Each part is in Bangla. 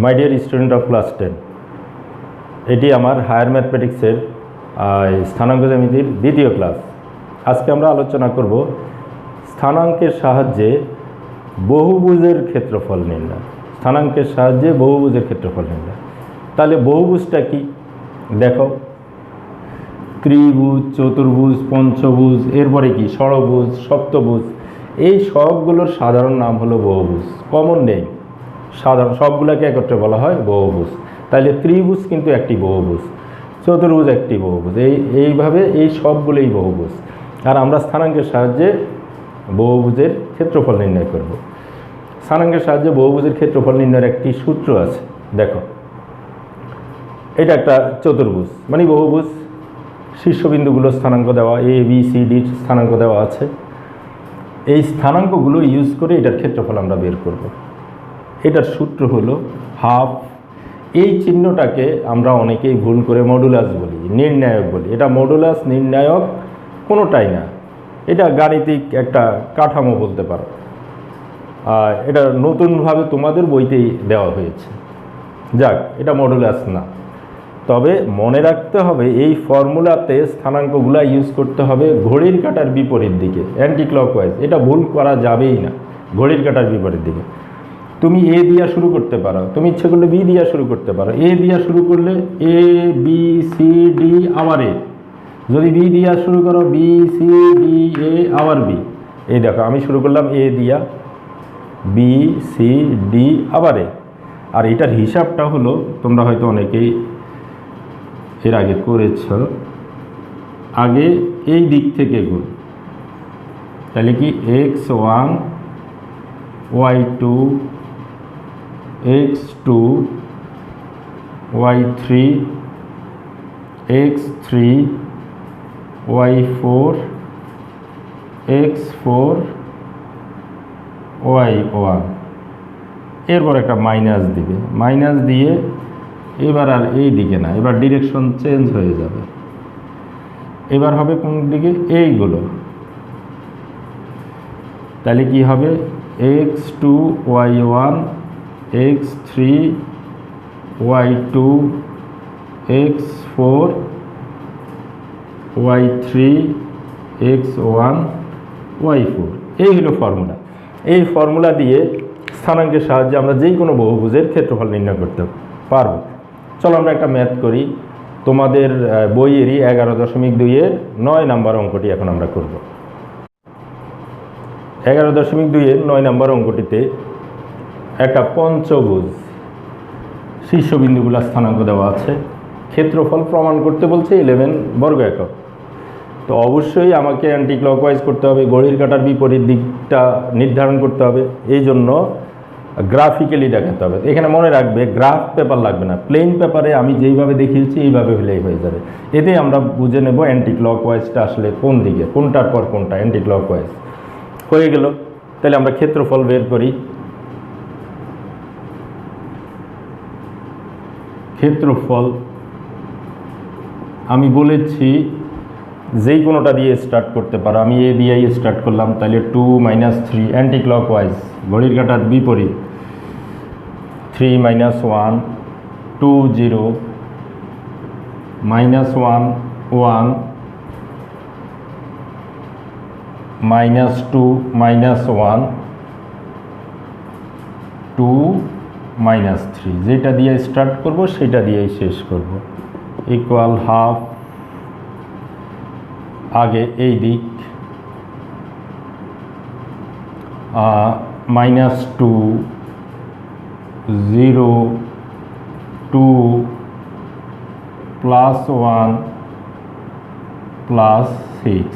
My dear student of class 10, এটি আমার হায়ার ম্যাথমেটিক্সের স্থানাঙ্ক জ্যামিতির দ্বিতীয় ক্লাস। আজকে আমরা আলোচনা করব স্থানাঙ্কের সাহায্যে বহুভুজের ক্ষেত্রফল নির্ণয়। স্থানাঙ্কের সাহায্যে বহুভুজের ক্ষেত্রফল নির্ণয়। তাহলে বহুভুজটা কি দেখো, ত্রিভুজ, চতুর্ভুজ, পঞ্চভুজ, এরপরে কি ষড়ভুজ, সপ্তভুজ, এই সবগুলোর সাধারণ নাম হলো বহুভুজ। কমন নেই, সাধারণ সবগুলোকে একত্রে বলা হয় বহুভুজ। তাহলে ত্রিভুজ কিন্তু একটি বহুভুজ, চতুর্ভুজ একটি বহুভুজ, এইভাবে এই সবগুলোই বহুভুজ। আর আমরা স্থানাঙ্কের সাহায্যে বহুভুজের ক্ষেত্রফল নির্ণয় করব। স্থানাঙ্কের সাহায্যে বহুভুজের ক্ষেত্রফল নির্ণয়ের একটি সূত্র আছে। দেখো, এটা একটা চতুর্ভুজ মানে বহুভুজ। শীর্ষবিন্দুগুলো স্থানাঙ্ক দেওয়া, এ বি সি ডি স্থানাঙ্ক দেওয়া আছে। এই স্থানাঙ্কগুলো ইউজ করে এটার ক্ষেত্রফল আমরা বের করব। এটার সূত্র হলো হাফ। এই চিহ্নটাকে আমরা অনেকেই ভুল করে মডুলাস বলি, নির্ণায়ক বলি। এটা মডুলাস, নির্ণায়ক কোনোটাই না, এটা গাণিতিক একটা কাঠামো বলতে পারো। এটা নতুনভাবে তোমাদের বইতেই দেওয়া হয়েছে। যাক, এটা মডুলাস না। তবে মনে রাখতে হবে এই ফর্মুলাতে স্থানাঙ্কগুলো ইউজ করতে হবে ঘড়ির কাঁটার বিপরীত দিকে, অ্যান্টি ক্লকওয়াইজ। এটা ভুল করা যাবেই না, ঘড়ির কাঁটার বিপরীত দিকে। তুমি এ দিয়া শুরু করতে পারো, তুমি ইচ্ছে করলে বি দিয়া শুরু করতে পারো। এ দিয়া শুরু করলে এ বি সি ডি আবার এ, যদি বি দিয়া শুরু করো বি সি ডি এ আবার বি। এই দেখো, আমি শুরু করলাম এ দিয়া, বি সি ডি আবার এ। আর এটার হিসাবটা হলো, তোমরা হয়তো অনেকেই এর আগে করেছ, আগে এই দিক থেকে গুণ। তাহলে কি x1 y2 x2 y3 x3 y4 x4 y1। এরপর একটা মাইনাস দিবে, মাইনাস দিয়ে এবার আর এই দিকে না, এবার ডিরেকশন চেঞ্জ হয়ে যাবে। এবার হবে কোন দিকে? এইগুলো। তাহলে কি হবে? x2 y1 x3 y2 x4 y3 x1 y4। এই হলো ফর্মুলা। এই ফর্মুলা দিয়ে স্থানাঙ্কের সাহায্যে আমরা যেই কোনো বহুভুজের ক্ষেত্রফল নির্ণয় করতে পারবো। চলো আমরা একটা ম্যাথ করি। তোমাদের বইয়েরই 11.2-এর 9 নম্বর অঙ্কটি এখন আমরা করব। 11.2-এর 9 নম্বর অঙ্কটিতে একটা পঞ্চভুজ, শীর্ষবিন্দুগুলো স্থানাঙ্ক দেওয়া আছে। ক্ষেত্রফল প্রমাণ করতে বলছে 11 বর্গ একক। তো অবশ্যই আমাকে অ্যান্টি ক্লকওয়াইজ করতে হবে, ঘড়ির কাঁটার বিপরীত দিকটা নির্ধারণ করতে হবে। এই জন্য গ্রাফিক্যালি দেখাতে হবে। এখানে মনে রাখবে, গ্রাফ পেপার লাগবে না, প্লেন পেপারে আমি যেইভাবে দেখিয়েছি এইভাবে হলেই হয়ে যাবে। এতে আমরা বুঝে নেব অ্যান্টি ক্লকওয়াইজটা আসলে কোন দিকে, কোনটার পর কোনটা অ্যান্টি ক্লকওয়াইজ। হয়ে গেল। তাহলে আমরা ক্ষেত্রফল বের করি। ক্ষেত্রফল আমি বলেছি যেই কোনোটা দিয়ে স্টার্ট করতে পারো। আমি এ দিয়েই স্টার্ট করলাম। তাহলে 2 - 3 অ্যান্টি ক্লকওয়াইজ, ঘড়ির কাঁটার বিপরীত। 3 - 1 2 0 -1 1 -2 -1 2 -3। যেটা দিয়ে স্টার্ট করব সেটা দিয়েই শেষ করব। Equal half. আগে এই দিক -2 0 2 +1 +6।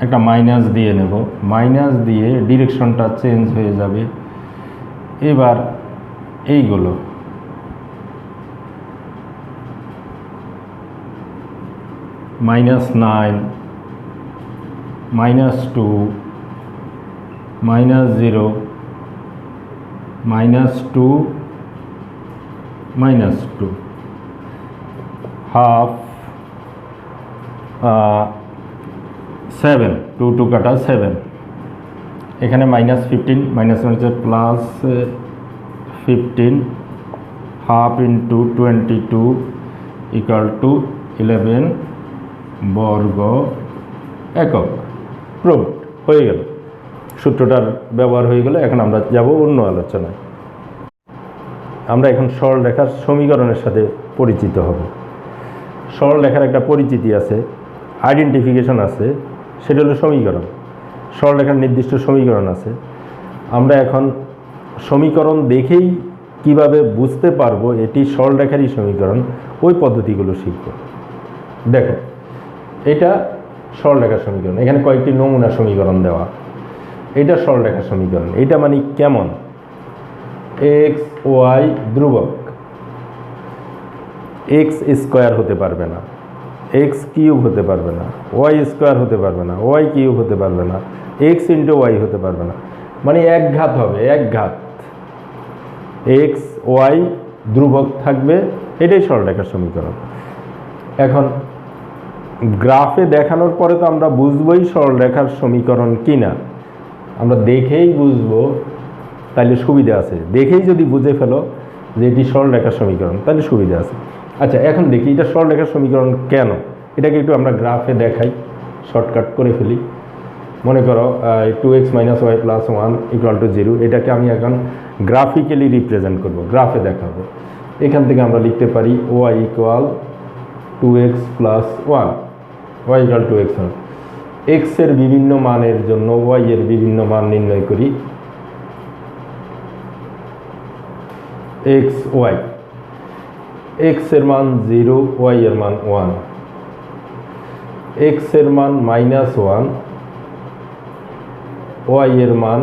একটা মাইনাস দিয়ে নেব, মাইনাস দিয়ে ডিরেকশনটা চেঞ্জ হয়ে যাবে। এবার এইগুলো -9 -2 -0 -2 -2 হাফ 7 2 2 কাটা 7 এখানে -15 মাইনাস হচ্ছে 15 হাফ ইন্টু 22 ইকুয়াল টু 11 বর্গ একক। প্রুভ হয়ে গেল, সূত্রটার ব্যবহার হয়ে গেল। এখন আমরা যাব অন্য আলোচনায়। আমরা এখন সরলরেখার সমীকরণের সাথে পরিচিত হব। সরলরেখার একটা পরিচিতি আছে, আইডেন্টিফিকেশন আছে, সেটা হলো সমীকরণ। সরলরেখার নির্দিষ্ট সমীকরণ আছে। আমরা এখন সমীকরণ দেখেই কিভাবে বুঝতে পারবো এটি সরলরেখারই সমীকরণ, ওই পদ্ধতিগুলো শিখব। দেখো, এটা সরলরেখার সমীকরণ, এখানে কয়েকটি নমুনা সমীকরণ দেওয়া। এটা সরলরেখার সমীকরণ। এটা মানে কেমন? এক্স ওয়াই ধ্রুবক, এক্স স্কোয়ার হতে পারবে না, এক্স কিউব হতে পারবে না, ওয়াই স্কোয়ার হতে পারবে না, ওয়াই কিউব হতে পারবে না, এক্স ইন্টু ওয়াই হতে পারবে না, মানে এক ঘাত হবে, এক ঘাত। এক্স ওয়াই ধ্রুবক থাকবে, এটাই সরলরেখার সমীকরণ। এখন গ্রাফে দেখানোর পরে তো আমরা বুঝবই সরলরেখার সমীকরণ কিনা, আমরা দেখেই বুঝবো, তাহলে সুবিধা আছে। দেখেই যদি বুঝে ফেলো যে এটি সরলরেখার সমীকরণ, তাহলে সুবিধা আছে। আচ্ছা, এখন দেখি এটা সরলরেখার সমীকরণ কেন, এটাকে একটু আমরা গ্রাফে দেখাই, শর্টকাট করে ফেলি। মনে করো 2x - y + 1 = 0, এটাকে আমি এখন গ্রাফিক্যালি রিপ্রেজেন্ট করব, গ্রাফে দেখাবো। এখান থেকে আমরা লিখতে পারি y = 2x + 1, y = 2x। x এর বিভিন্ন মানের জন্য y এর বিভিন্ন মান নির্ণয় করি। x y, x এর মান 0, y এর মান 1, x এর মান -1, y এর মান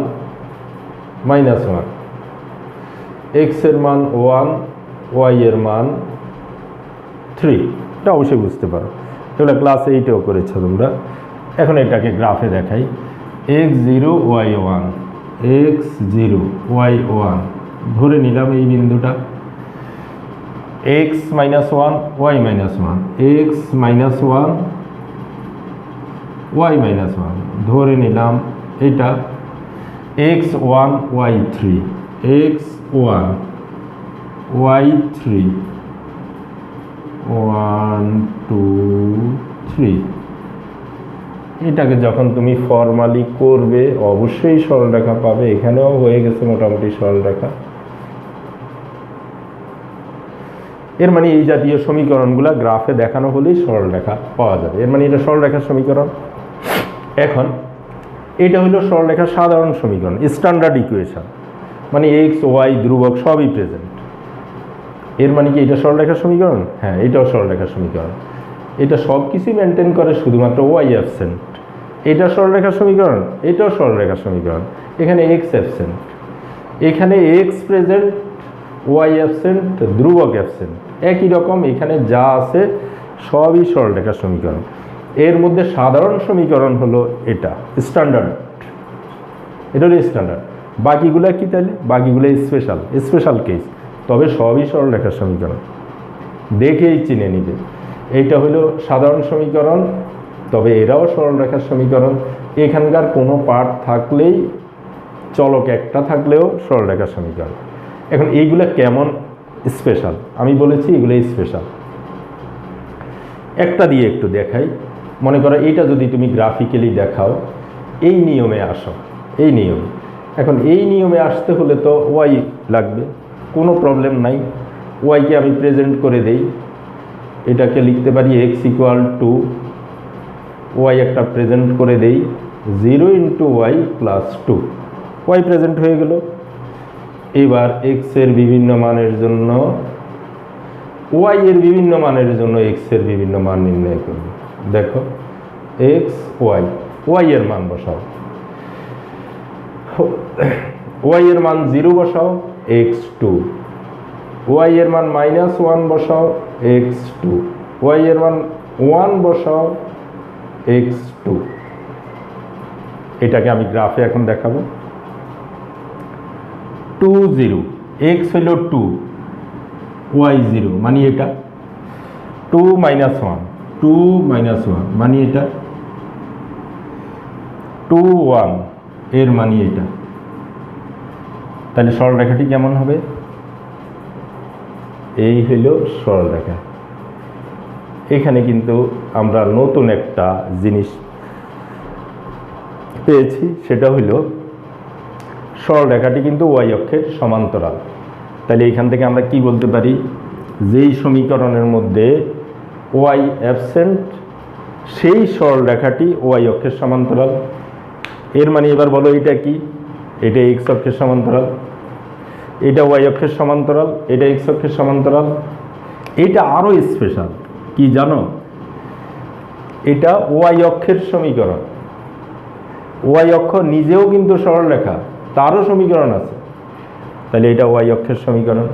-1, x এর মান 1, y এর মান 3। এটা অবশ্যই বুঝতে পারো, এগুলো ক্লাস 8এও করেছো তোমরা। এখন এটাকে গ্রাফে দেখাই। x0 y1, x0 y1 ধরে নিলাম এই বিন্দুটা। x - 1 y - 1, x - 1 y - 1 ধরে নিলাম এটা। x1 y3, x1 y3 1 2 3। এটাকে যখন তুমি ফর্মালি করবে অবশ্যই সরলরেখা পাবে। এখানেও হয়ে গেছে মোটামুটি সরলরেখা। এর মানে এই জাতীয় সমীকরণগুলো গ্রাফে দেখানো হলেই সরলরেখা পাওয়া যাবে। এর মানে এটা সরলরেখার সমীকরণ। এখন এটা হলো সরলরেখার সাধারণ সমীকরণ, স্ট্যান্ডার্ড ইকুয়েশন, মানে এক্স ওয়াই ধ্রুবক সবই প্রেজেন্ট। এর মানে কি এটা সরলরেখার সমীকরণ? হ্যাঁ, এটাও সরলরেখার সমীকরণ। এটা সব কিছুই মেনটেন করে, শুধুমাত্র ওয়াই অ্যাবসেন্ট। এটা সরলরেখার সমীকরণ, এটাও সরলরেখার সমীকরণ। এখানে এক্স অ্যাবসেন্ট, এখানে এক্স প্রেজেন্ট, ওয়াই অ্যাবসেন্ট, ধ্রুবক অ্যাবসেন্ট। একই রকম এখানে যা আছে সবই সরলরেখার সমীকরণ। এর মধ্যে সাধারণ সমীকরণ হলো এটা, স্ট্যান্ডার্ড, এটা হলো স্ট্যান্ডার্ড। বাকিগুলো কি তাহলে? বাকিগুলো স্পেশাল, স্পেশাল কেস, তবে সবই সরলরেখার সমীকরণ। দেখেই চিনে নিবে এইটা হলো সাধারণ সমীকরণ, তবে এরাও সরলরেখার সমীকরণ। এখানকার কোনো পার্ট থাকলেই, চলক একটা থাকলেও সরলরেখার সমীকরণ। এখন এইগুলো কেমন স্পেশাল? আমি বলেছি এগুলো স্পেশাল। একটা দিয়ে একটু দেখাই। মনে করো এইটা যদি তুমি গ্রাফিক্যালি দেখাও, এই নিয়মে আসো, এই নিয়মে। এখন এই নিয়মে আসতে হলে তো ওয়াই লাগবে, কোনো প্রবলেম নাই। ওয়াইকে আমি প্রেজেন্ট করে দেই, এটাকে লিখতে পারি x = ওয়াই একটা প্রেজেন্ট করে দেই 0 × y + 2, ওয়াই প্রেজেন্ট হয়ে গেল। এবার x এর বিভিন্ন মানের জন্য, ওয়াই এর বিভিন্ন মানের জন্য x এর বিভিন্ন মান নির্ণয় করব। দেখো x y, ওয়াই এর মান বসাও, ওয়াই এর মান 0 বসাও, x2, ওয়াই এর মান -1 বসাও, x2, ওয়াই এর মান 1 বসাও, x2। এটাকে আমি গ্রাফে এখন দেখাবো। 2 0, x হলো 2, y 0, মানে এটা। 2 - 1, 2 - 1 মানে এটা। 2 1 এর মানে এটা। তাহলে সরলরেখাটি কেমন হবে? এই হইল সরলরেখা। এখানে কিন্তু আমরা নতুন একটা জিনিস পেয়েছি, সেটা হইল সরলরেখাটি কিন্তু ওয়াই অক্ষের সমান্তরাল। তাহলে এখান থেকে আমরা কি বলতে পারি, যেই সমীকরণের মধ্যে ওয়াই অ্যাবসেন্ট সেই সরলরেখাটি ওয়াই অক্ষের সমান্তরাল। এর মানে এবার বলো এটা কি, এটা এক্স অক্ষের সমান্তরাল, এটা ওয়াই অক্ষের সমান্তরাল, এটা এক্স অক্ষের সমান্তরাল। এটা আরও স্পেশাল, কি জানো, এটা ওয়াই অক্ষের সমীকরণ। ওয়াই অক্ষ নিজেও কিন্তু সরলরেখা, তারও সমীকরণ আছে। তাহলে এটা ওয়াই অক্ষের সমীকরণ,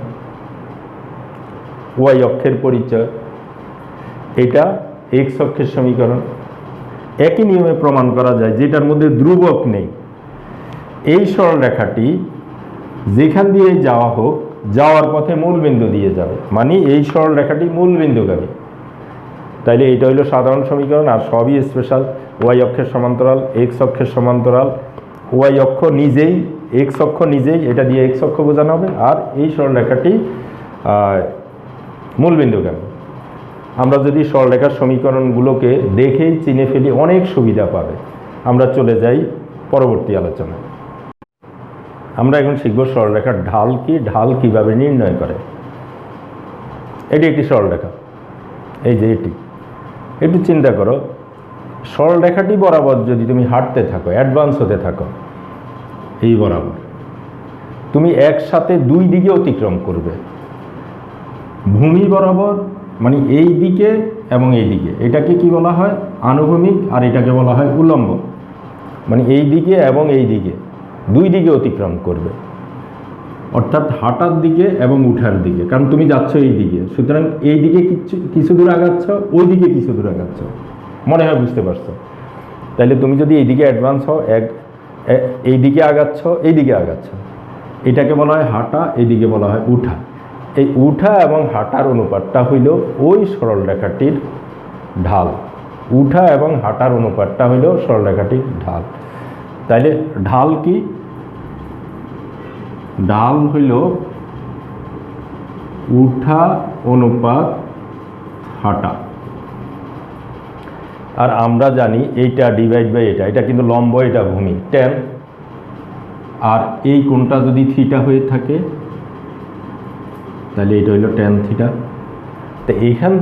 ওয়াই অক্ষের পরিচয়। এটা এক্স অক্ষের সমীকরণ। একই নিয়মে প্রমাণ করা যায় যেটার মধ্যে ধ্রুবক নেই, এই সরলরেখাটি যেখান দিয়ে যাওয়া হোক, যাওয়ার পথে মূল বিন্দু দিয়ে যাবে, মানে এই সরলরেখাটি মূল বিন্দুগামী। তাইলে এটা হইল সাধারণ সমীকরণ। আর সবই স্পেশাল, ওয়াই অক্ষের সমান্তরাল, এক্স অক্ষের সমান্তরাল, ওয়াই অক্ষ নিজেই, এক্স অক্ষ নিজেই, এটা দিয়ে এক্স অক্ষ বোঝানো হবে, আর এই সরলরেখাটি মূল বিন্দুগামী। আমরা যদি সরলরেখার সমীকরণগুলোকে দেখেই চিনে ফেলি, অনেক সুবিধা পাবে। আমরা চলে যাই পরবর্তী আলোচনায়। আমরা এখন শিখব সরলরেখার ঢাল কি, ঢাল কিভাবে নির্ণয় করে। এটি একটি সরলরেখা, এই যে এটি, একটু চিন্তা করো, সরলরেখাটি বরাবর যদি তুমি হাঁটতে থাকো, অ্যাডভান্স হতে থাকো, এই বরাবর তুমি একসাথে দুই দিকে অতিক্রম করবে। ভূমি বরাবর, মানে এই দিকে এবং এই দিকে, এটাকে কি বলা হয়, আনুভূমিক, আর এটাকে বলা হয় উলম্ব। মানে এই দিকে এবং এই দিকে, দুই দিকে অতিক্রম করবে, অর্থাৎ হাঁটার দিকে এবং উঠার দিকে, কারণ তুমি যাচ্ছ এই দিকে, সুতরাং এই দিকে কিছু দূর আগাচ্ছ, ওই দিকে কিছু দূর আগাচ্ছ, মনে হয় বুঝতে পারছো। তাহলে তুমি যদি এই দিকে অ্যাডভান্স হও, এই দিকে আগাচ্ছ, এই দিকে আগাচ্ছ, এটাকে বলা হয় হাঁটা, এই দিকে বলা হয় উঠা। এই উঠা এবং হাঁটার অনুপাতটা হইল ওই সরলরেখাটির ঢাল। উঠা এবং হাঁটার অনুপাতটা হইল সরলরেখাটির ঢাল। তাইলে ঢাল কি, ঢাল হইল উঠা অনুপাত হাঁটা। আর আমরা জানি এইটা ডিভাইড বাই এটা, এটা কিন্তু লম্ব, এটা ভূমি, ট্যান। আর এই কোণটা যদি থিটা হয়ে থাকে, তাহলে এটা হইল ট্যান থিটা। তো এইখান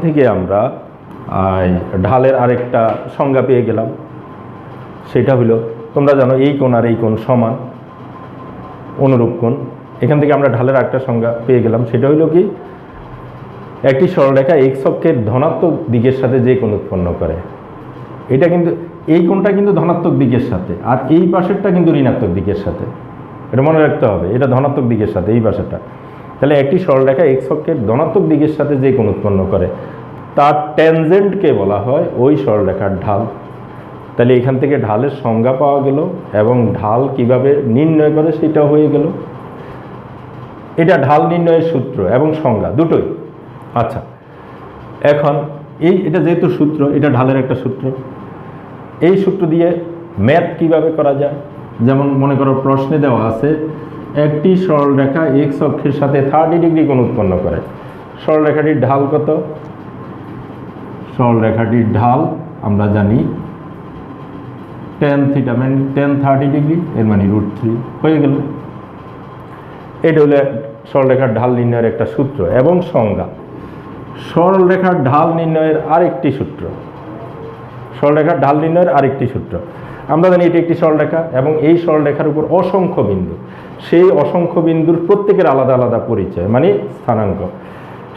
থেকে আমরা ঢালের আরেকটা সংজ্ঞা পেয়ে গেলাম, সেটা হলো, তোমরা জানো এই কোণ আর এই কোণ সমান, অনুরূপ কোণ। এখান থেকে আমরা ঢালের আরেকটা সংজ্ঞা পেয়ে গেলাম, সেটা হইল কি, একটি সরলরেখা এক্স অক্ষের ধনাত্মক দিকের সাথে যে কোণ উৎপন্ন করে। এটা কিন্তু, এই কোণটা কিন্তু ধনাত্মক দিকের সাথে, আর এই পাশেরটা কিন্তু ঋণাত্মক দিকের সাথে, এটা মনে রাখতে হবে, এটা ধনাত্মক দিকের সাথে এই পাশেরটা। তাহলে একটি সরলরেখা এক্স অক্ষের ধনাত্মক দিকের সাথে যে কোণ উৎপন্ন করে, তার ট্যানজেন্টকে বলা হয় ওই সরলরেখার ঢাল। তাহলে এখান থেকে ঢালের সংজ্ঞা পাওয়া গেল, এবং ঢাল কিভাবে নির্ণয় করে সেটা হয়ে গেল। এটা ঢাল নির্ণয়ের সূত্র এবং সংজ্ঞা দুটোই। আচ্ছা, এখন এটা যেহেতু সূত্র, এটা ঢালের একটা সূত্র, এই সূত্র দিয়ে ম্যাথ কিভাবে করা যায়। যেমন মনে করো প্রশ্নে দেওয়া আছে, একটি সরলরেখা এক্স অক্ষের সাথে 30 ডিগ্রি কোণ উৎপন্ন করে, সরলরেখাটির ঢাল কত? সরলরেখাটির ঢাল আমরা জানি tan থিটা, মানে tan 30 ডিগ্রি, এর মানে √3 হয়ে গেল। এটা হলো সরলরেখার ঢাল নির্ণয়ের একটা সূত্র এবং সংজ্ঞা। সরলরেখার ঢাল নির্ণয়ের আরেকটি সূত্র, সরলরেখার ঢাল নির্ণয়ের আরেকটি সূত্র আমরা জানি, এটি একটি সরলরেখা এবং এই সরলরেখার উপর অসংখ্য বিন্দু, সেই অসংখ্য বিন্দুর প্রত্যেকের আলাদা আলাদা পরিচয়, মানে স্থানাঙ্ক।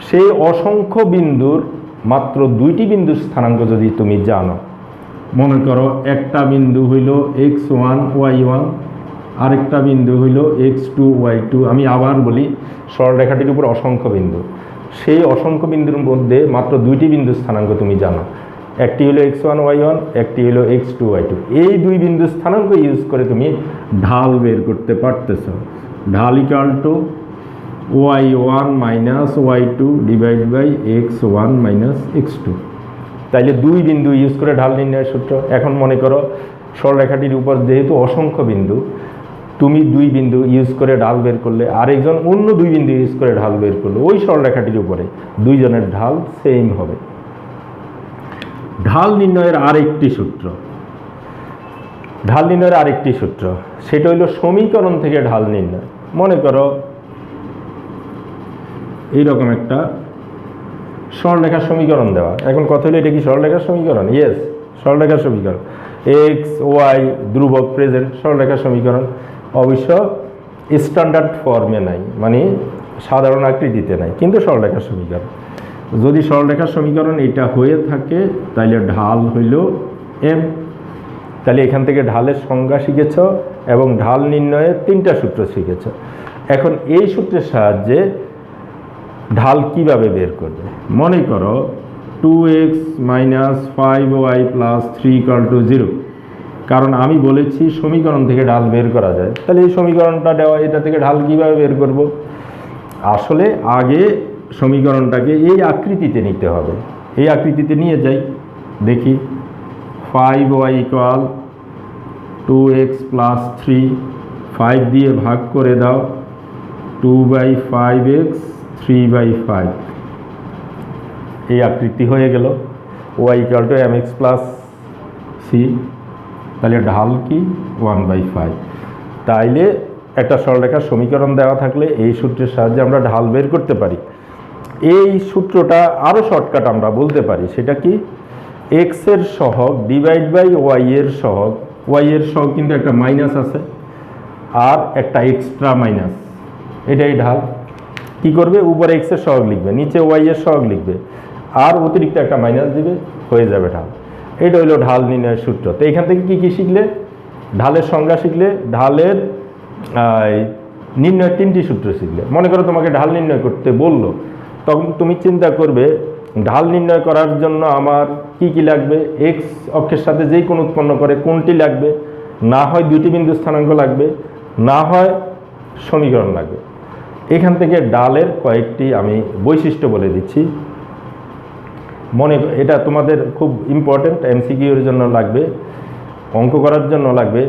সেই অসংখ্য বিন্দুর মাত্র দুইটি বিন্দুর স্থানাঙ্ক যদি তুমি জানো, মনে করো একটা বিন্দু হইল x1 y1, আরেকটা বিন্দু হইল x2 y2। আমি আবার বলি, সরলরেখাটির উপর অসংখ্য বিন্দু, সেই অসংখ্য বিন্দুর মধ্যে মাত্র দুইটি বিন্দুর স্থানাঙ্ক তুমি জানো, একটি হলো x1 y1, একটি হলো x2 y2। এই দুই বিন্দুর স্থানাঙ্ক ইউজ করে তুমি ঢাল বের করতে পারতেছ। ঢাল equal to y1 minus y2 divide by x1 minus x2। তাইলে দুই বিন্দু ইউজ করে ঢাল নির্ণয়ের সূত্র। এখন মনে করো সরলরেখাটির উপর যেহেতু অসংখ্য বিন্দু, তুমি 2 বিন্দু ইউজ করে ঢাল বের করলে, আরেকজন অন্য 2 বিন্দু ইউজ করে ঢাল বের করলো, ওই সরলরেখাটির উপরে দুইজনের ঢাল সেম হবে। ঢাল নির্ণয়ের আরেকটি সূত্র, সেটা হলো সমীকরণ থেকে ঢাল নির্ণয়। মনে করো এইরকম একটা সরলরেখার সমীকরণ দেওয়া। এখন কথা হলো এটা কি সরলরেখার সমীকরণ? ইয়েস, সরলরেখার সমীকরণ। এক্স ওয়াই ধ্রুবক প্রেজেন্ট, সরলরেখার সমীকরণ। অবশ্য স্ট্যান্ডার্ড ফর্মে নাই, মানে সাধারণ আকৃতিতে নাই, কিন্তু সরলরেখার সমীকরণ। যদি সরলরেখার সমীকরণ এটা হয়ে থাকে তাহলে ঢাল হইল এম। তাহলে এখান থেকে ঢালের সংজ্ঞা শিখেছ এবং ঢাল নির্ণয়ের 3টা সূত্র শিখেছ। এখন এই সূত্রের সাহায্যে ঢাল কিভাবে বের করবে? মনে করো 2x - 5y + 3 = 0, কারণ আমি বলেছি সমীকরণ থেকে ঢাল বের করা যায়। তাহলে এই সমীকরণটা দেওয়া, এটা থেকে ঢাল কিভাবে বের করব? আসলে আগে সমীকরণটাকে এই আকৃতিতে নিতে হবে। এই আকৃতিতে নিয়ে যাই, দেখি 5y = 2x + 3, 5 দিয়ে ভাগ করে দাও, 2/5x 3/5, এই আকৃতি হয়ে গেল। y = mx + c, তাহলে ঢাল কি 1/5। তাইলে একটা সরলরেখার সমীকরণ দেওয়া থাকলে এই সূত্রের সাহায্যে আমরা ঢাল বের করতে পারি। এই সূত্রটা আরও শর্টকাট আমরা বলতে পারি, সেটা কি? এক্স এর সহগ ডিভাইড বাই ওয়াই এর সহগ। ওয়াই এর সহগ কিন্তু একটা মাইনাস আছে আর একটা এক্সট্রা মাইনাস, এটাই ঢাল। কি করবে? উপরে এক্স এর সহগ লিখবে, নিচে ওয়াই এর সহগ লিখবে, আর অতিরিক্ত একটা মাইনাস দিবে, হয়ে যাবে ঢাল। এটা হলো ঢাল নির্ণয়ের সূত্র। তো এখান থেকে কি কি শিখলে? ঢালের সংজ্ঞা শিখলে, ঢালের নির্ণয়ের 3টি সূত্র শিখলে। মনে করো তোমাকে ঢাল নির্ণয় করতে বললো, তখন তুমি চিন্তা করবে ঢাল নির্ণয় করার জন্য আমার কি কি লাগবে। এক্স অক্ষের সাথে যেই কোণ উৎপন্ন করে কোনটি লাগবে, না হয় 2টি বিন্দু স্থানাঙ্ক লাগবে, না হয় সমীকরণ লাগবে। এখান থেকে ঢালের কয়েকটি আমি বৈশিষ্ট্য বলে দিচ্ছি। এটা তোমাদের খুব ইম্পর্টেন্ট, এমসিকিউর জন্য লাগবে, অঙ্ক করার জন্য লাগবে।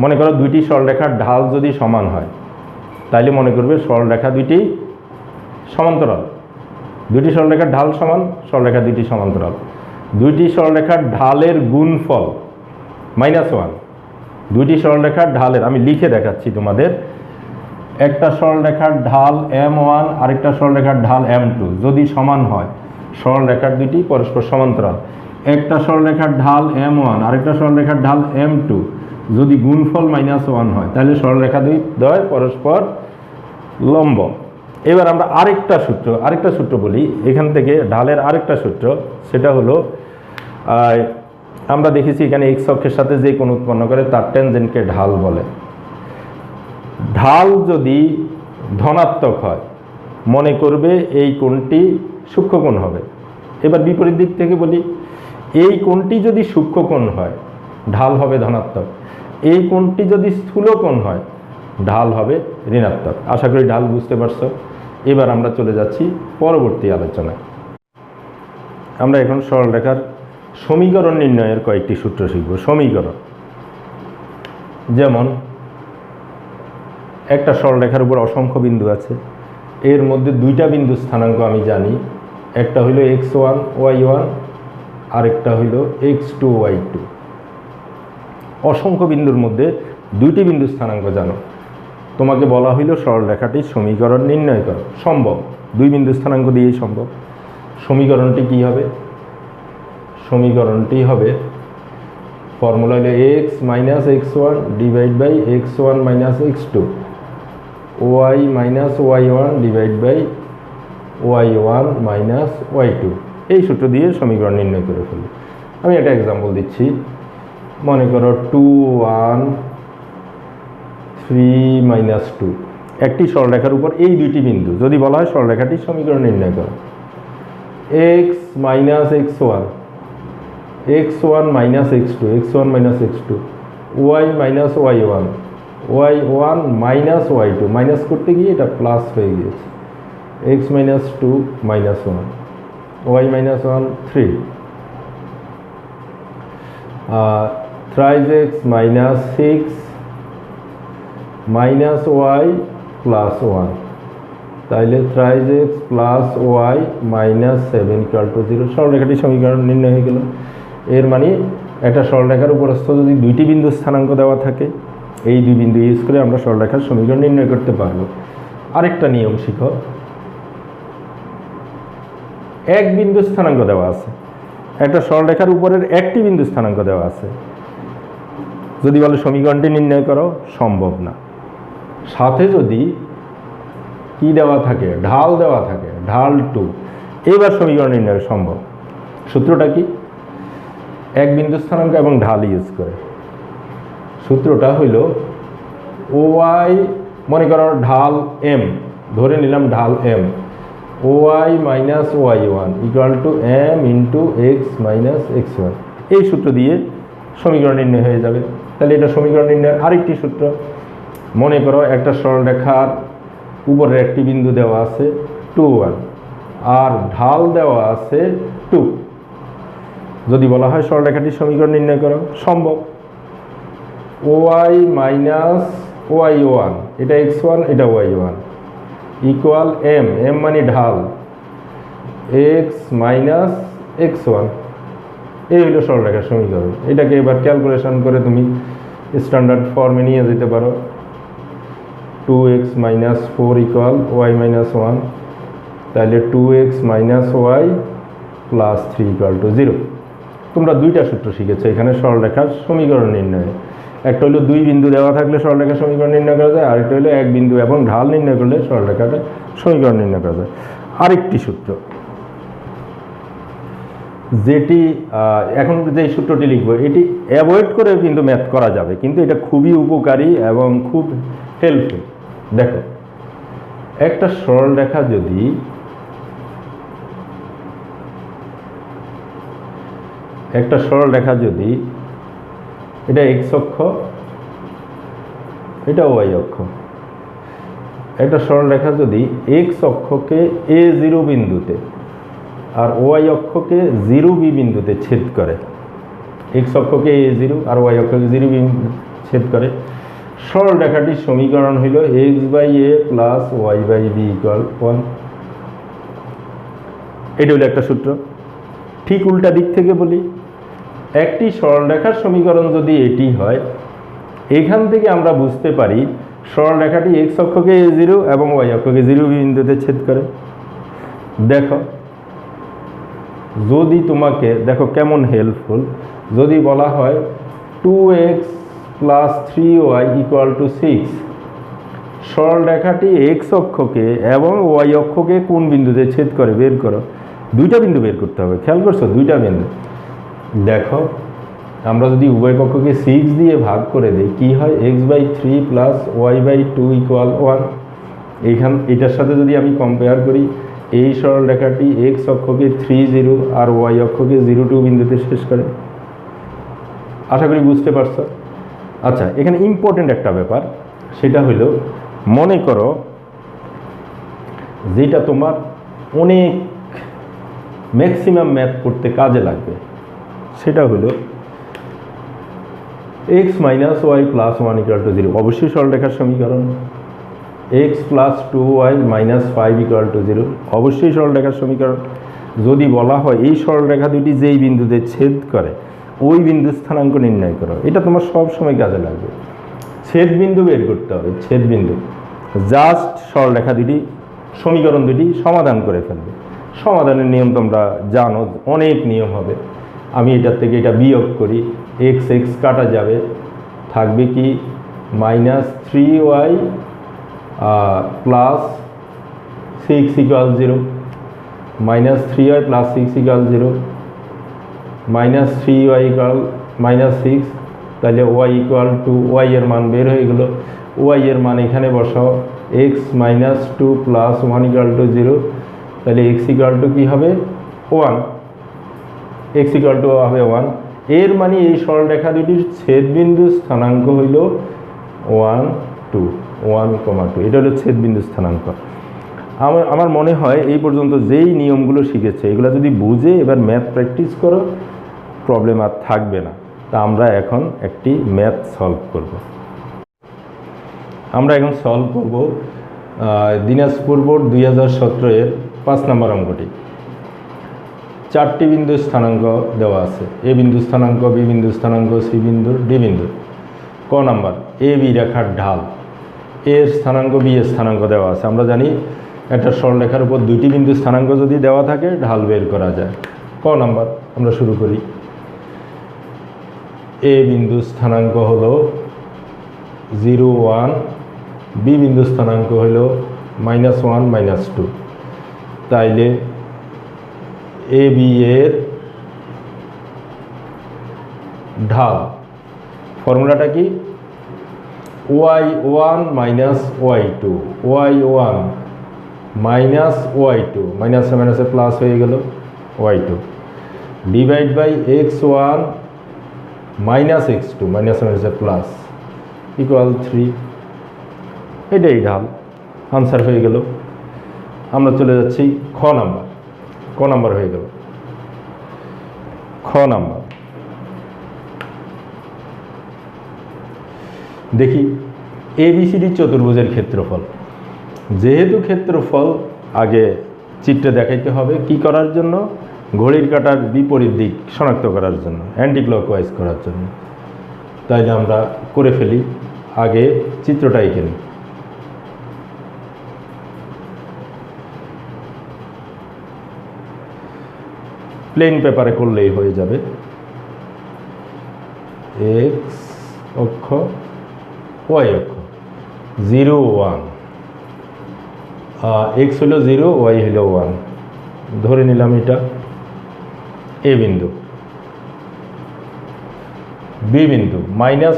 মনে করো 2টি সরলরেখার ঢাল যদি সমান হয়, তাইলে মনে করবে সরলরেখা 2টি সমান্তরাল। 2টি সরলরেখার ঢাল সমান, সরলরেখা 2টি সমান্তরাল। 2টি সরলরেখার ঢালের গুণফল -1। 2টি সরলরেখার ঢালের, আমি লিখে দেখাচ্ছি তোমাদের। একটা সরলরেখার ঢাল m1, আরেকটা সরলরেখার ঢাল m2 যদি সমান হয়, সরলরেখার 2টি পরস্পর সমান্তরাল। একটা সরলরেখার ঢাল m1, আরেকটা সরলরেখার ঢাল m2 যদি গুণফল -1 হয়, তাহলে সরলরেখা দ্বয় পরস্পর লম্ব। এবার আমরা আরেকটা সূত্র বলি এখান থেকে, ঢালের আরেকটা সূত্র, সেটা হলো আমরা দেখেছি এখানে এক্স অক্ষের সাথে যে কোণ উৎপন্ন করে তার ট্যানজেন্টকে ঢাল বলে। ঢাল যদি ধনাত্মক হয়, মনে করবে এই কোণটি সূক্ষ্মকোণ হবে। এবার বিপরীত দিক থেকে বলি, এই কোণটি যদি সূক্ষ্মকোণ হয়, ঢাল হবে ধনাত্মক। এই কোণটি যদি স্থূলকোণ হয়, ঢাল হবে ঋণাত্মক। আশা করি ঢাল বুঝতে পারছো। এবার আমরা চলে যাচ্ছি পরবর্তী আলোচনায়। আমরা এখন সরলরেখার সমীকরণ নির্ণয়ের কয়েকটি সূত্র শিখব। সমীকরণ, যেমন একটা সরলরেখার উপর অসংখ্য বিন্দু আছে, এর মধ্যে 2টা বিন্দু স্থানাঙ্ক আমি জানি, একটা হইল x1 y1, আরেকটা হইল x2 y2। অসংখ্য বিন্দুর মধ্যে 2টি বিন্দু স্থানাঙ্ক জানো, তোমাকে বলা হইল সরলরেখাটির সমীকরণ নির্ণয় করো। সম্ভব, 2 বিন্দু স্থানাঙ্ক দিয়েই সম্ভব। সমীকরণটি কি হবে? সমীকরণটি হবে, ফর্মুলা হলো x - x1 divide by x1 - x2, y - y1 divide by y1 - y2। এই সূত্র দিয়ে সমীকরণ নির্ণয় করে ফেলি। আমি একটা এক্সাম্পল দিচ্ছি। মনে করো 2 1 3 - 2, একটি সরলরেখার উপর এই 2টি বিন্দু যদি বলা হয় সরলরেখাটির সমীকরণ নির্ণয় করো। x - x1, x1 - x2, x1 - x2, y - y1, y1 - y2, minus করতে গিয়ে এটা প্লাস হয়ে গিয়েছে, x - 2 - 1, y - 1 3, thrice x - 6, minus Y plus one, তাইলে thrice X plus Y minus 7 = 0। সরলরেখাটি সমীকরণ নির্ণয় হয়ে গেল। এর মানে একটা সরলরেখার উপরস্থ যদি দুইটি বিন্দু স্থানাঙ্ক দেওয়া থাকে, এই দুই বিন্দু ইউজ করে আমরা সরলরেখার সমীকরণ নির্ণয় করতে পারবো। আরেকটা নিয়ম শিখো, এক বিন্দু স্থানাঙ্ক দেওয়া আছে, একটা সরলরেখার উপরের একটি বিন্দু স্থানাঙ্ক দেওয়া আছে, যদি বলে সমীকরণটি নির্ণয় করো, সম্ভব না। সাথে যদি কি দেওয়া থাকে, ঢাল দেওয়া থাকে, ঢাল 2, এবার সমীকরণ নির্ণয় সম্ভব। সূত্রটা কি? এক বিন্দু স্থানাঙ্ক এবং ঢাল ইউজ করে। সূত্রটা হইল ওয়াই, মনে করো ঢাল এম, ধরে নিলাম ঢাল M, Y minus Y one equal to M into X minus X one. এই সূত্র দিয়ে সমীকরণ নির্ণয় হয়ে যাবে। তাহলে এটা সমীকরণ নির্ণয়ের আরেকটি সূত্র। মনে করো একটা সরলরেখার উপরের একটি বিন্দু দেওয়া আছে 2, 1 আর ঢাল দেওয়া আছে 2, যদি বলা হয় সরলরেখাটির সমীকরণ নির্ণয় করো, সম্ভব। ওয়াই মাইনাস ওয়াই ওয়ান, এটা এক্স ওয়ান, এটা Y one, equal M, M মানে ঢাল, এক্স মাইনাস এক্স ওয়ান। এই হলো সরলরেখার সমীকরণ। এটাকে এবার ক্যালকুলেশন করে তুমি স্ট্যান্ডার্ড ফর্মে নিয়ে যেতে পারো। 2x minus 4 equal Y minus one, তাহলে 2x minus Y plus 3 equal to 0। তোমরা দুইটা সূত্র শিখেছো এখানে সরলরেখার সমীকরণ নির্ণয়ে। একটা হলো দুই বিন্দু দেওয়া থাকলে সরলরেখার সমীকরণ নির্ণয় করা যায়, আরেকটা হলো এক বিন্দু এবং ঢাল নির্ণয় করলে সরলরেখাটা সমীকরণ নির্ণয় করা যায়। আরেকটি সূত্র যেটি এখন যে সূত্রটি লিখব, এটি অ্যাভয়েড করে কিন্তু ম্যাথ করা যাবে, কিন্তু এটা খুবই উপকারী এবং খুব হেল্পফুল। দেখো, একটা সরলরেখা যদি এটা এক্স অক্ষ, এটা ওয়াই অক্ষ, একটা সরলরেখা যদি এক্স অক্ষকে A0 বিন্দুতে আর ওয়াই অক্ষকে 0B বিন্দুতে ছেদ করে, এক্স অক্ষকে A0 আর ওয়াই অক্ষকে 0B ছেদ করে, সরলরেখাটির সমীকরণ হইল x/a প্লাস y/b ইকুয়াল 1। এটা হলো একটা সূত্র। ঠিক উল্টা দিক থেকে বলি, একটি সরলরেখার সমীকরণ যদি এটি হয়, এখান থেকে আমরা বুঝতে পারি সরলরেখাটি এক্স অক্ষকে A0 এবং ওয়াই অক্ষকে 0B বিন্দুতে ছেদ করে। দেখো, যদি তোমাকে, দেখো কেমন হেল্পফুল, যদি বলা হয় 2x plus 3y equal to 6, সরলরেখাটি এক্স অক্ষকে এবং ওয়াই অক্ষকে কোন বিন্দুতে ছেদ করে বের করো। দুইটা বিন্দু বের করতে হবে, খেয়াল করছো? দুইটা বিন্দু। দেখো, আমরা যদি উভয় পক্ষকে 6 দিয়ে ভাগ করে দিই, কি হয়? x/3 plus y/2 equal 1। এটার সাথে যদি আমি কম্পেয়ার করি, এই সরলরেখাটি এক্স অক্ষকে 3, 0 আর ওয়াই অক্ষকে 0, 2 বিন্দুতে শেষ করে। আশা করি বুঝতে পারছো। আচ্ছা, এখানে ইম্পর্টেন্ট একটা ব্যাপার, সেটা হলো, মনে করো যেটা তোমার অনেক ম্যাক্সিমাম ম্যাথ করতে কাজে লাগবে, সেটা হলো x minus Y plus 1 equal to 0, অবশ্যই সরলরেখার সমীকরণ। x plus 2y minus 5 equal to 0, অবশ্যই সরলরেখার সমীকরণ। যদি বলা হয় এই সরলরেখা দুটি যেই বিন্দুতে ছেদ করে ওই বিন্দু স্থানাঙ্ক নির্ণয় করো, এটা তোমার সব সময় কাজে লাগবে। ছেদ বিন্দু বের করতে হবে, ছেদ বিন্দু। জাস্ট সরলরেখা দুটি, সমীকরণ দুটি সমাধান করে ফেলবে। সমাধানের নিয়ম তোমরা জানো, অনেক নিয়ম হবে। আমি এটার থেকে এটা বিয়োগ করি, এক্স এক্স কাটা যাবে, থাকবে কি minus 3y plus 6 equal 0, minus 3y plus 6 equal 0, minus 3y equal minus 6, তাহলে ওয়াই ইকুয়াল টু, ওয়াই এর মান বের হয়ে গেল। ওয়াই এর মান এখানে বসাও, x minus 2 plus 1 equal to 0, তাহলে এক্স ইকুয়াল টু কী হবে? 1, এক্স ইকুয়াল টু হবে 1। এর মানে এই সরলরেখা দুটির ছেদবিন্দু স্থানাঙ্ক হইল 1, 2, 1,2। এটা হলো ছেদবিন্দু স্থানাঙ্ক। আমার মনে হয় এই পর্যন্ত যেই নিয়মগুলো শিখেছে এগুলো যদি বুঝে এবার ম্যাথ প্র্যাকটিস করো, প্রবলেম আর থাকবে না। তা আমরা এখন একটি ম্যাথ সলভ করব। আমরা এখন সলভ করব দিনাজপুর বোর্ড 2017 এর 5 নম্বর অঙ্কটি। 4টি বিন্দু স্থানাঙ্ক দেওয়া আছে, এ বিন্দু স্থানাঙ্ক, বি বিন্দু স্থানাঙ্ক, সি বিন্দু, ডি বিন্দু। ক নাম্বার, এ বি রেখার ঢাল, এ এর স্থানাঙ্ক, বি এর স্থানাঙ্ক দেওয়া আছে। আমরা জানি একটা সরলরেখার উপর 2টি বিন্দু স্থানাঙ্ক যদি দেওয়া থাকে ঢাল বের করা যায়। ক নাম্বার, আমরা শুরু করি। এ বিন্দু স্থানাঙ্ক হলো 0 1, বি বিন্দু স্থানাঙ্ক হলো -1 -2। তাইলে এ বি এর ঢাল ফর্মুলাটা কি? y1 - y2, y1 - y2, মাইনাসে মাইনাসে প্লাস হয়ে গেল y2, divide by x1 - x2, মাইনাসে মাইনাসে প্লাস, ইকুয়াল 3। এটাই ঢাল, আনসার হয়ে গেল। আমরা চলে যাচ্ছি খ নাম্বার। ক নাম্বার হয়ে গেল। খ নাম্বার দেখি, এবিসিডি চতুর্ভুজের ক্ষেত্রফল। যেহেতু ক্ষেত্রফল আগে চিত্রে দেখাইতে হবে, কি করার জন্য? ঘড়ির কাঁটার বিপরীত দিক শনাক্ত করার জন্য, অ্যান্টি ক্লকওয়াইজ করার জন্য। তাইলে আমরা করে ফেলি, আগে চিত্রটা এঁকে। প্লেন পেপারে করলেই হয়ে যাবে। এক্স অক্ষ, ওয়াই অক্ষ, 0 1, এক্স হলো 0, ওয়াই হলো 1। ধরে নিলাম এটা এ বিন্দু। বি বিন্দু -1 -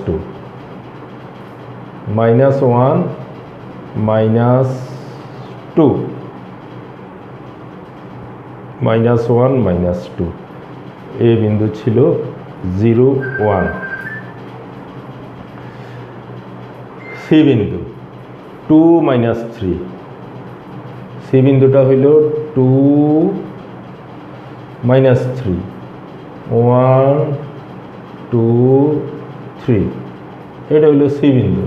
2, -1 - 2, -1 - 2। এ বিন্দু ছিল 0 1। সি বিন্দু 2 - 3, সি বিন্দুটা হইল 2 - 3, 1 2 3। এটা হইল সি বিন্দু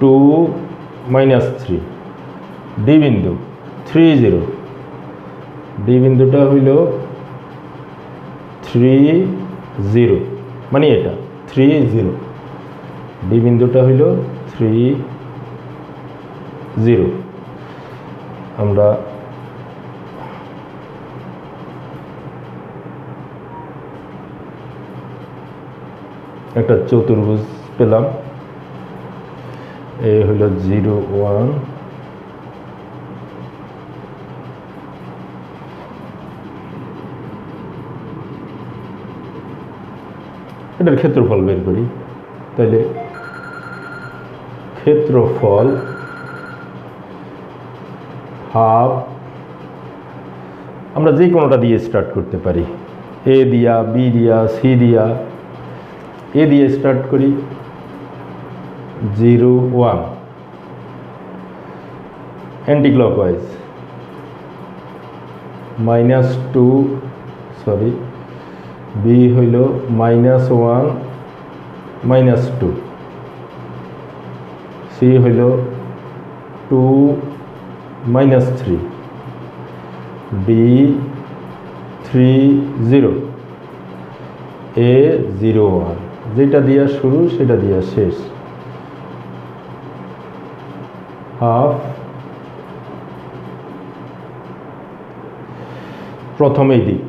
2 - 3। ডি বিন্দু 3 0, ডি বিন্দুটা হইল 3 0, মানে এটা 3 0, ডি বিন্দুটা হইল 3 0। আমরা একটা চতুর্ভুজ পেলাম। এ হইল 0 1, এটার ক্ষেত্রফল বের করি। তাইলে ক্ষেত্রফল হাফ, আমরা যে কোনোটা দিয়ে স্টার্ট করতে পারি, এ দিয়া, বি দিয়া, সি দিয়া। এ দিয়ে স্টার্ট করি, 0 1, অ্যান্টি ক্লকওয়াইজ, -2, সরি, বি হইল -1 -2, সি হইল 2 - 3, ডি 3 0, এ 0 1। যেটা দিয়া শুরু সেটা দিয়া শেষ। হাফ, প্রথমেই দিক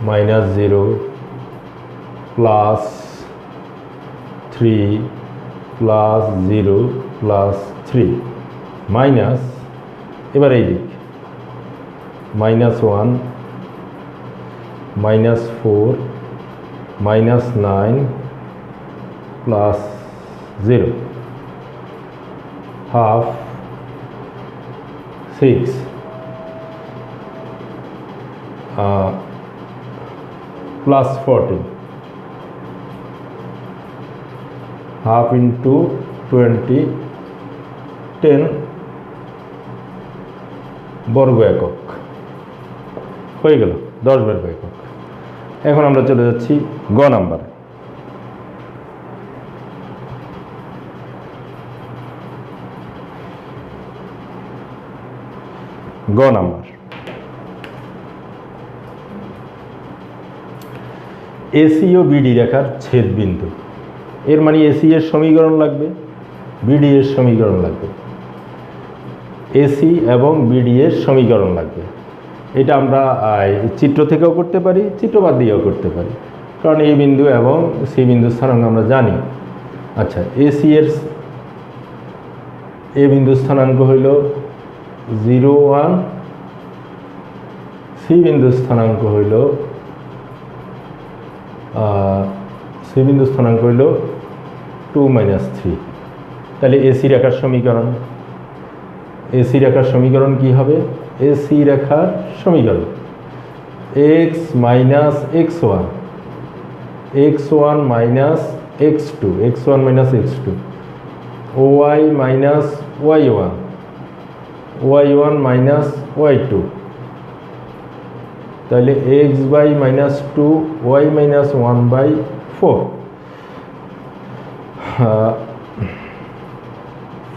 -0 +3 +0 +3 মাইনাস, এবার এই দিক -1 -4 -9 +0, হাফ 6 +14, হাফ ইন্টু 20 10 বর্গ একক হয়ে গেল, 10 বর্গ একক। এখন আমরা চলে যাচ্ছি গ নাম্বার। গ নাম্বার, এসি ও বিডি রেখার ছেদ বিন্দু। এর মানে এসি এর সমীকরণ লাগবে, বিডি এর সমীকরণ লাগবে, এসি এবং বিডি এর সমীকরণ লাগবে। এটা আমরা চিত্র থেকেও করতে পারি, চিত্রবাদ দিয়েও করতে পারি, কারণ এই বিন্দু এবং সি বিন্দু স্থানাঙ্ক আমরা জানি। আচ্ছা, এসি এর এ বিন্দু স্থানাঙ্ক হইল 0 1, সি বিন্দু স্থানাঙ্ক হইল হইল 2 - 3। তাহলে এসি রেখার সমীকরণ, এসি রেখার সমীকরণ কি হবে? এসি রেখার সমীকরণ x minus x1, x1 minus x2, x1 minus x2, y minus y1, y1 minus y2। তাহলে x by minus 2, y minus 1/4,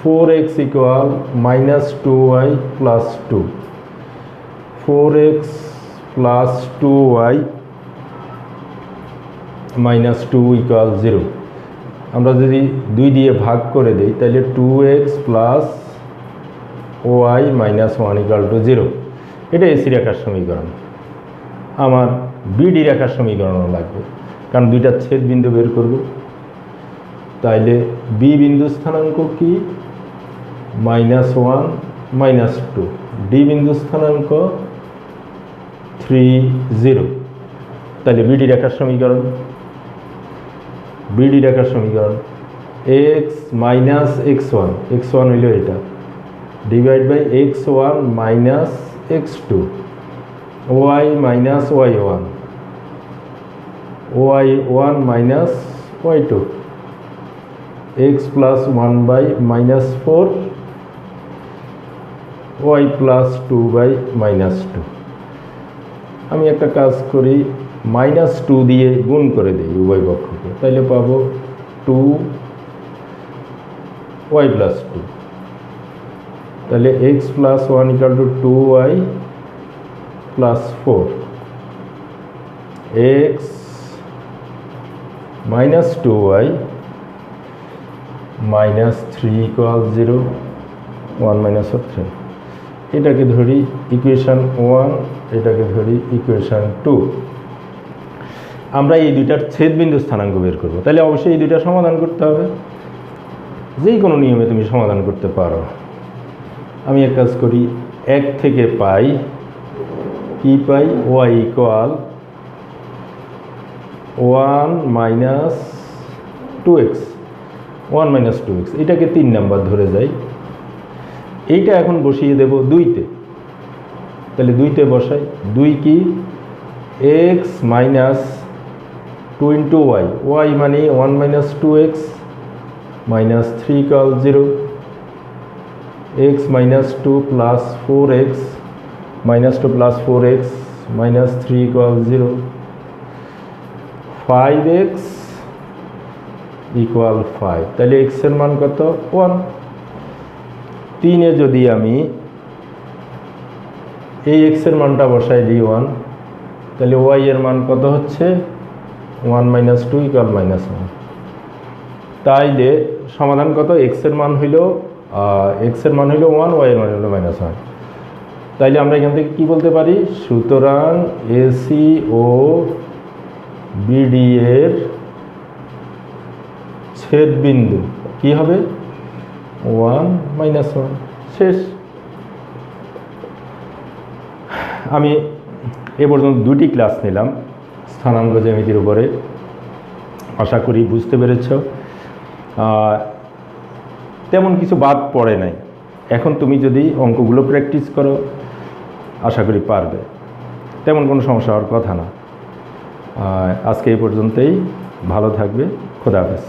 4x equal minus 2y plus 2, 4x plus 2y minus 2 equal 0। আমরা যদি 2 দিয়ে ভাগ করে দিই তাহলে 2x plus y minus 1 equal to 0। এটা এসি রেখার সমীকরণ। আমার বিডি রেখার সমীকরণও লাগবে, কারণ দুইটা ছেদ বিন্দু বের করব। তাইলে বি বিন্দু স্থানাঙ্ক কি? -1 -2, ডি বিন্দু স্থানাঙ্ক 3 0। তাহলে বিডি রেখার সমীকরণ, বিডি রেখার সমীকরণ x মাইনাস x1, x1 হইল এটা, divide by x1 minus x2, y minus y1, y1 minus y2, x plus 1/-4, y plus 2/-2। আমি একটা কাজ করি, -2 দিয়ে গুণ করে দিই উভয় পক্ষকে, তাইলে পাবো 2y প্লাস 2। তাহলে x plus 1 equal two 2y plus 4, x minus 2y minus 3 equal 0, 1 minus 3। এটাকে ধরি ইকুয়েশন 1, এটাকে ধরি ইকুয়েশন 2। আমরা এই দুইটার ছেদবিন্দু স্থানাঙ্ক বের করব, তাহলে অবশ্যই এই দুইটা সমাধান করতে হবে। যেই কোনো নিয়মে তুমি সমাধান করতে পারো। আমি এক কাজ করি, 1 থেকে পাই, কি পাই? y equal 1 minus 2x, 1 minus 2x। এটাকে 3 নাম্বার ধরে যাই। এইটা এখন বসিয়ে দেব 2তে, তাহলে 2তে বসাই। 2 কি? x minus 2 into y, y মানে 1 minus 2x minus 3 equal 0, x minus 2 plus 4x minus 2 plus 4x minus 3 equal 0, 5x equal 5। তাহলে x এর মান কত? 1। 3-এ যদি আমি এই x এর মানটা বসাই দিই 1, তাহলে y এর মান কত হচ্ছে? 1 মাইনাস 2 ইকুয়াল মাইনাস 1। তাইলে সমাধান কত? x এর মান হইল 1, y এর মান হইল -1। তাইলে আমরা এখান থেকে কি বলতে পারি? সুতরাং এসি ও বিডি এর ছেদবিন্দু কি হবে? 1 - 1। শেষ। আমি এ পর্যন্ত 2টি ক্লাস নিলাম স্থানাঙ্ক জ্যামিতির উপরে। আশা করি বুঝতে পেরেছ। তেমন কিছু বাদ পড়ে নাই। এখন তুমি যদি অঙ্কগুলো প্র্যাকটিস করো, আশা করি পারবে। তেমন কোনো সমস্যা হওয়ার কথা না। আজকে এই পর্যন্তই। ভালো থাকবে। খোদা হাফেজ।